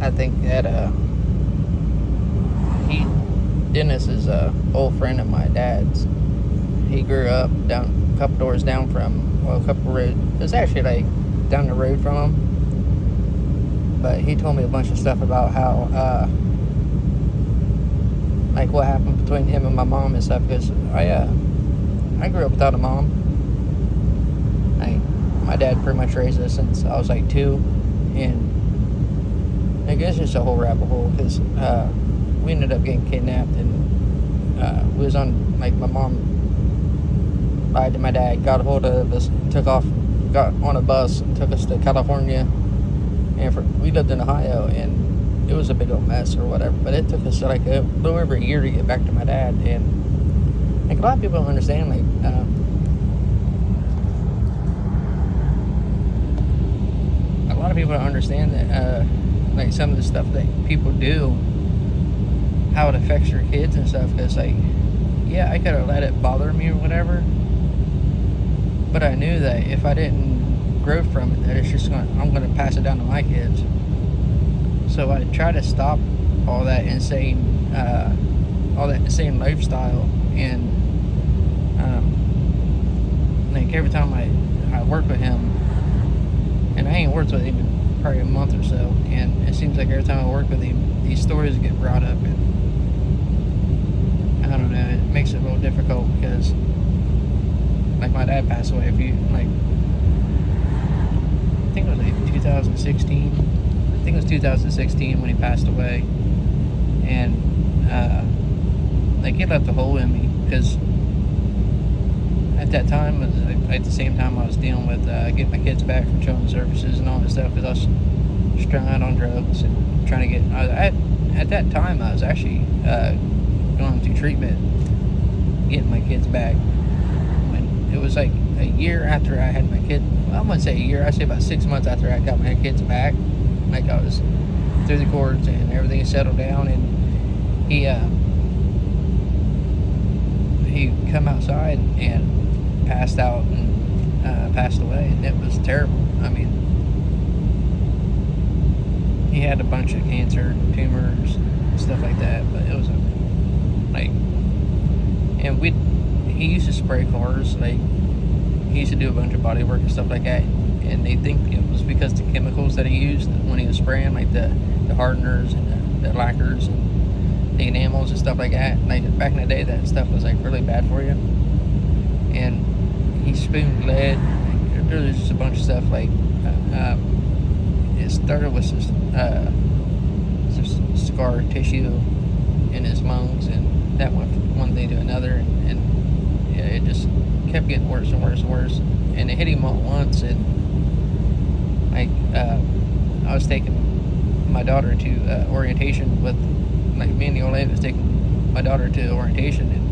I think that Dennis is a old friend of my dad's. He grew up down a couple doors down from, well, a couple road. It was actually like down the road from him. But he told me a bunch of stuff about how, like what happened between him and my mom and stuff. Because I grew up without a mom. My dad pretty much raised us since I was like 2, and I guess it's just a whole rabbit hole because we ended up getting kidnapped, and we was on, like, my mom lied to my dad, got a hold of us, got on a bus and took us to California, and we lived in Ohio, and it was a big old mess or whatever, but it took us like a little over a year to get back to my dad. And like a lot of people don't understand, like a lot of people don't understand that like some of the stuff that people do, how it affects your kids and stuff. Because like, yeah, I could have let it bother me or whatever, but I knew that if I didn't grow from it, that I'm gonna pass it down to my kids. So I try to stop all that insane lifestyle. And like every time I work with him, and I ain't worked with him in probably a month or so, and it seems like every time I work with him, these stories get brought up, and I don't know, it makes it a little difficult because like my dad passed away I think it was like 2016. I think it was 2016 when he passed away, and like it left a hole in me because at that time, at the same time I was dealing with getting my kids back from children's services and all that stuff, because I was strung out on drugs and trying to get. At that time, I was actually going through treatment, getting my kids back. When it was like a year after I had my kid. Well, I wouldn't say a year. I'd say about 6 months after I got my kids back. Like I was through the courts and everything settled down, and he come outside and passed out and passed away, and it was terrible. I mean, he had a bunch of cancer, tumors, stuff like that, but it was and he used to spray cars, like he used to do a bunch of body work and stuff like that, and they think it was because the chemicals that he used when he was spraying, like the hardeners and the lacquers and the enamels and stuff like that. Like back in the day, that stuff was like really bad for you. And he spooned lead. There's just a bunch of stuff. Like it started with some scar tissue in his lungs, and that went from one thing to another, and yeah, it just kept getting worse and worse and worse. And it hit him all at once, and like I was taking my daughter to orientation with, like, me and the old lady was taking my daughter to orientation, and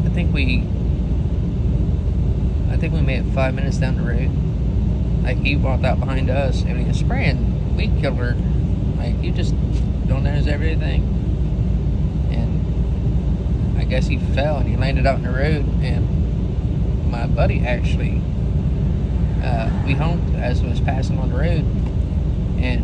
I think we made it 5 minutes down the road. Like he walked out behind us and he was spraying weed killer. Like you just don't know everything. And I guess he fell and he landed out in the road, and my buddy actually we honked as was passing on the road, and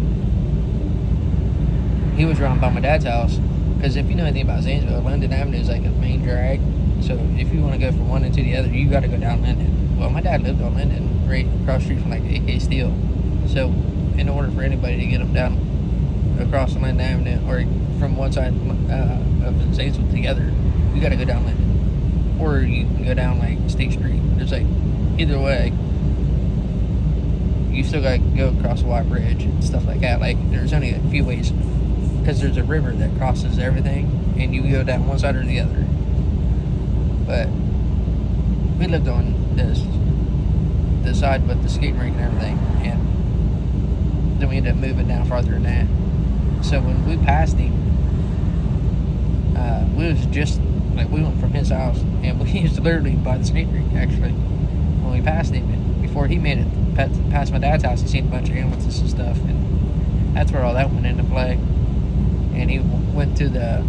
he was running by my dad's house. Because if you know anything about Zanesville, Linden Avenue is like a main drag. So if you want to go from one end to the other, you got to go down Linden. Well, my dad lived on Linden, right across the street from like AK Steel. So in order for anybody to get them down across the Linden Avenue, or from one side of Zanesville together, you got to go down Linden, or you can go down like State Street. There's like either way, you still got to go across the White Bridge and stuff like that. Like there's only a few ways, because there's a river that crosses everything, and you go down one side or the other. But we lived on this side with the skating rink and everything, and then we ended up moving down farther than that. So when we passed him, we was just like, we went from his house, and we used to literally by the skate rink actually when we passed him. And before he made it past my dad's house, he seen a bunch of ambulances and stuff, and that's where all that went into play. And he went to the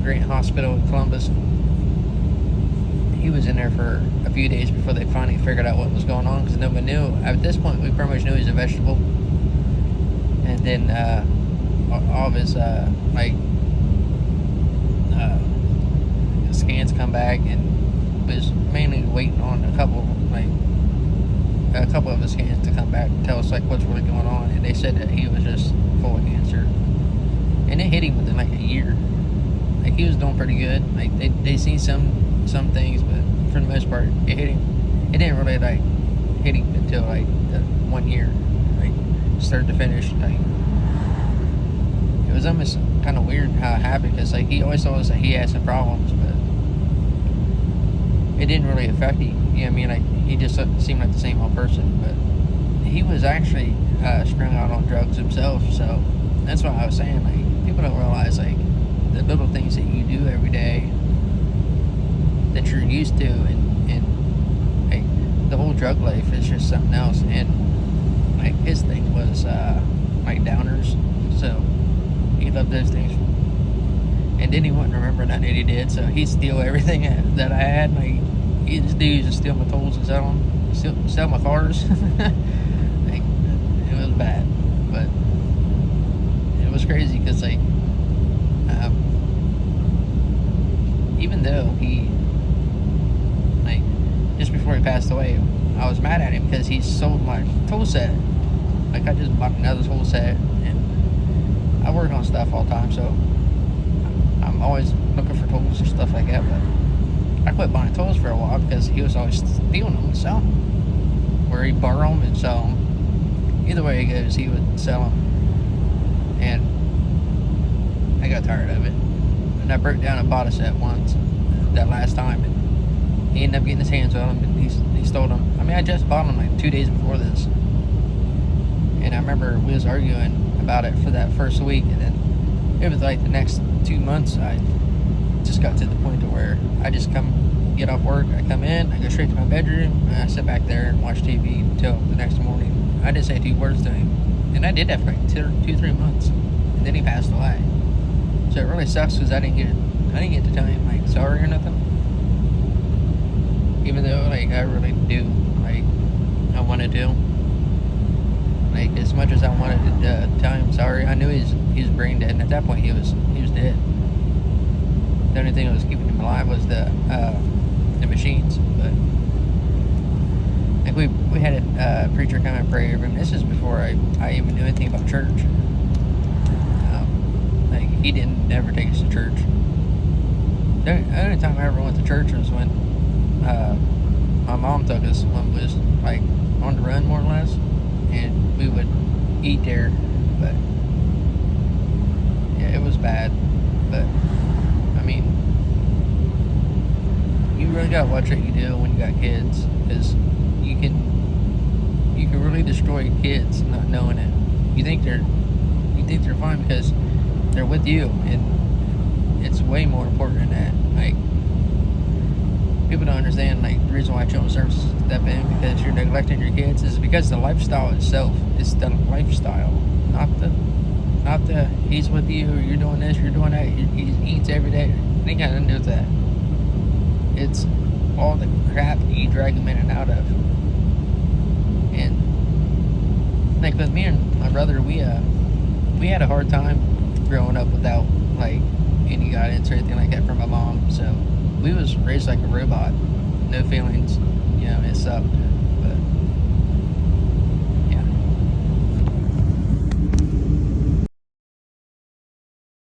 Grant Hospital in Columbus. he was in there for a few days before they finally figured out what was going on, because nobody knew. At this point, we pretty much knew he was a vegetable. And then all of his scans come back, and was mainly waiting on a couple of the scans to come back and tell us like what's really going on. And they said that he was just full of cancer, and it hit him within like a year. Like, he was doing pretty good. Like, they seen some things, but for the most part, it hit him. It didn't really like hit him until like the 1 year, like start to finish. Like, it was almost kind of weird how it happened, because like he always told us that he had some problems, but it didn't really affect him. You know what I mean? Like, he just seemed like the same old person, but he was actually strung out on drugs himself. So that's what I was saying. Like, people don't realize like the little things that you do every day that you're used to, and like the whole drug life is just something else. And like, his thing was like downers, so he loved those things, and then he wouldn't remember nothing that he did, so he'd steal everything that I had. Like, he just used to steal my tools and sell them, sell my cars. Like, it was bad, but it was crazy, because like even though he, like, just before he passed away, I was mad at him because he sold my tool set. Like, I just bought another tool set, and I work on stuff all the time, so I'm always looking for tools and stuff like that. But I quit buying tools for a while because he was always stealing them and selling them, where he'd borrow them and sell them. Either way it goes, he would sell them, and I got tired of it. And I broke down and bought a set once, that last time, and he ended up getting his hands on them, and he stole them. I mean, I just bought them like 2 days before this, and I remember we was arguing about it for that first week, and then it was like the next 2 months, I just got to the point to where I just get off work, I come in, I go straight to my bedroom, and I sit back there and watch TV until the next morning. I didn't say 2 words to him, and I did that for like 2-3 months, and then he passed away. So it really sucks, because I didn't get to tell him like sorry or nothing, even though like I really do, like, I wanted to. Like, as much as I wanted to tell him sorry, I knew he was brain dead, and at that point he was dead. The only thing that was keeping him alive was the machines. But like, we had a preacher come and pray over him. This is before I even knew anything about church. Like, he didn't ever take us to church. The only time I ever went to church was when my mom took us, when we was like on the run, more or less, and we would eat there. But yeah, it was bad. But I mean, you really gotta watch what you do when you got kids, because you can really destroy kids not knowing it. You think they're fine because they're with you, and it's way more important than that. Like, people don't understand, like, the reason why children's services step in because you're neglecting your kids is because the lifestyle itself. It's the lifestyle, not the he's with you, or you're doing this, you're doing that, he eats every day. It ain't got nothing to do with that. It's all the crap you drag them in and out of. And like, with me and my brother, we had a hard time growing up without like any guidance or anything like that from my mom. So we was raised like a robot, no feelings. You know, it sucked.